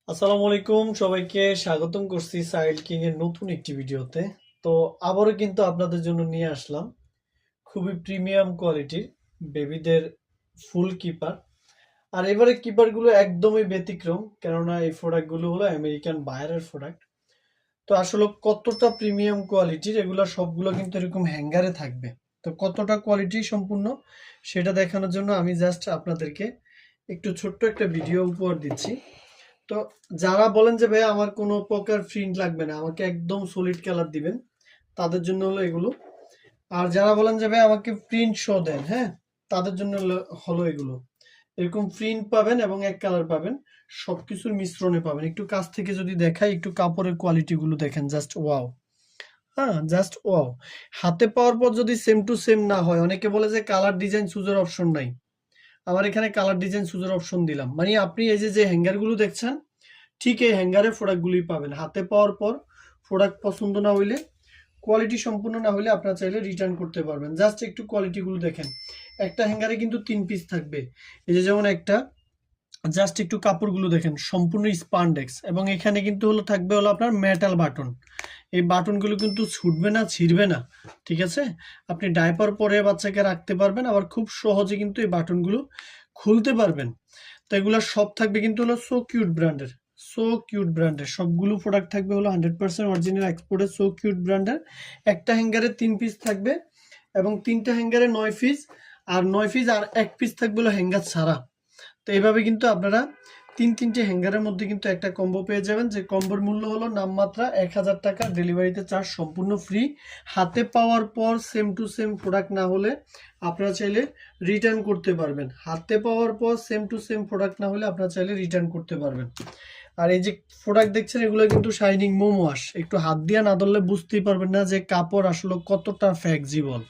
আসসালামু আলাইকুম, সবাইকে স্বাগতম করছি সাইল কিং এর নতুন একটি ভিডিওতে। তো আবারও কিন্তু আপনাদের জন্য নিয়ে আসলাম খুবই প্রিমিয়াম কোয়ালিটির বেবিদের ফুল কিপার। আর এবারে কিপারগুলো একদমই ব্যতিক্রম, কেননা এই প্রোডাক্টগুলো হলো আমেরিকান বায়ারের প্রোডাক্ট। তো আসলে কতটা প্রিমিয়াম কোয়ালিটির এগুলো, সবগুলো কিন্তু এরকম হ্যাঙ্গারে থাকবে। তো কতটা কোয়ালিটি সম্পূর্ণ সেটা দেখানোর জন্য আমি জাস্ট আপনাদেরকে একটু ছোট্ট একটা ভিডিও উপহার দিচ্ছি। তো যারা বলেন যে ভাই আমার কোনো প্রকার প্রিন্ট লাগবে না, আমাকে একদম সলিড কালার দিবেন, তাদের জন্য হলো এগুলো। আর যারা বলেন যে ভাই আমাকে প্রিন্ট শো দেন, হ্যাঁ, তাদের জন্য হলো এগুলো। এরকম প্রিন্ট পাবেন এবং এক কালার পাবেন, সবকিছুর মিশ্রণে পাবেন। একটু কাছ থেকে যদি দেখাই, একটু কাপড়ের কোয়ালিটি গুলো দেখেন, জাস্ট ওয়াও। হ্যাঁ, জাস্ট ওয়াও। হাতে পাওয়ার পর যদি সেম টু সেম না হয়, অনেকে বলে যে কালার ডিজাইন চুজের অপশন নাই, আমার এখানে কালার ডিজাইন চুজের অপশন দিলাম। মানে আপনি এই যে হ্যাঙ্গার গুলো দেখছেন, ঠিক এই হ্যাঙ্গারের প্রোডাক্টগুলোই পাবেন। হাতে পাওয়ার পর প্রোডাক্ট পছন্দ না হইলে, কোয়ালিটি সম্পূর্ণ না হলে আপনারা চাইলে রিটার্ন করতে পারবেন। জাস্ট একটু কোয়ালিটিগুলো দেখেন। একটা হ্যাঙ্গারে কিন্তু 3 পিস থাকবে। এই যে যেমন একটা, জাস্ট একটু কাপড়গুলো দেখেন, সম্পূর্ণ স্পান্ডেক্স, এবং এখানে কিন্তু থাকবে আপনার মেটাল বাটন। এই বাটনগুলো কিন্তু ছুটবে না, ছিঁড়বে না, ঠিক আছে? আপনি ডাইপার পরে বাচ্চাকে রাখতে পারবেন, আবার খুব সহজে কিন্তু এই বাটনগুলো খুলতে পারবেন। তো এগুলো সব থাকবে কিন্তু সো কিউট ব্র্যান্ডের। সো কিউট ব্র্যান্ডের সবগুলো প্রোডাক্ট থাকবে 100% অরিজিনাল এক্সপোর্টের সো কিউট ব্র্যান্ডের। একটা হ্যাঙ্গারে 3 পিস থাকবে, এবং 3টা হ্যাঙ্গারে 9 পিস, আর 9 পিস আর 1 পিস থাকবে হ্যাঙ্গার ছাড়া। তো এইভাবে কিন্তু আপনারা তিনটে হ্যাঙ্গারের মধ্যে কিন্তু একটা কম্বো পেয়ে যাবেন, যে কম্বোর মূল্য হলো নামমাত্র 1000 টাকা। ডেলিভারিতে চার্জ সম্পূর্ণ ফ্রি। হাতে পাওয়ার পর সেম টু সেম প্রোডাক্ট না হলে আপনারা চাইলে রিটার্ন করতে পারবেন। হাতে পাওয়ার পর সেম টু সেম প্রোডাক্ট না হলে আপনারা চাইলে রিটার্ন করতে পারবেন। আর এই যে প্রোডাক্ট দেখছেন, এগুলো কিন্তু শাইনিং মোম ওয়াশ। একটু হাত দিয়ে না ধরলে বুঝতেই পারবেন না যে কাপড় আসলে কতটা ফ্লেক্সিবল।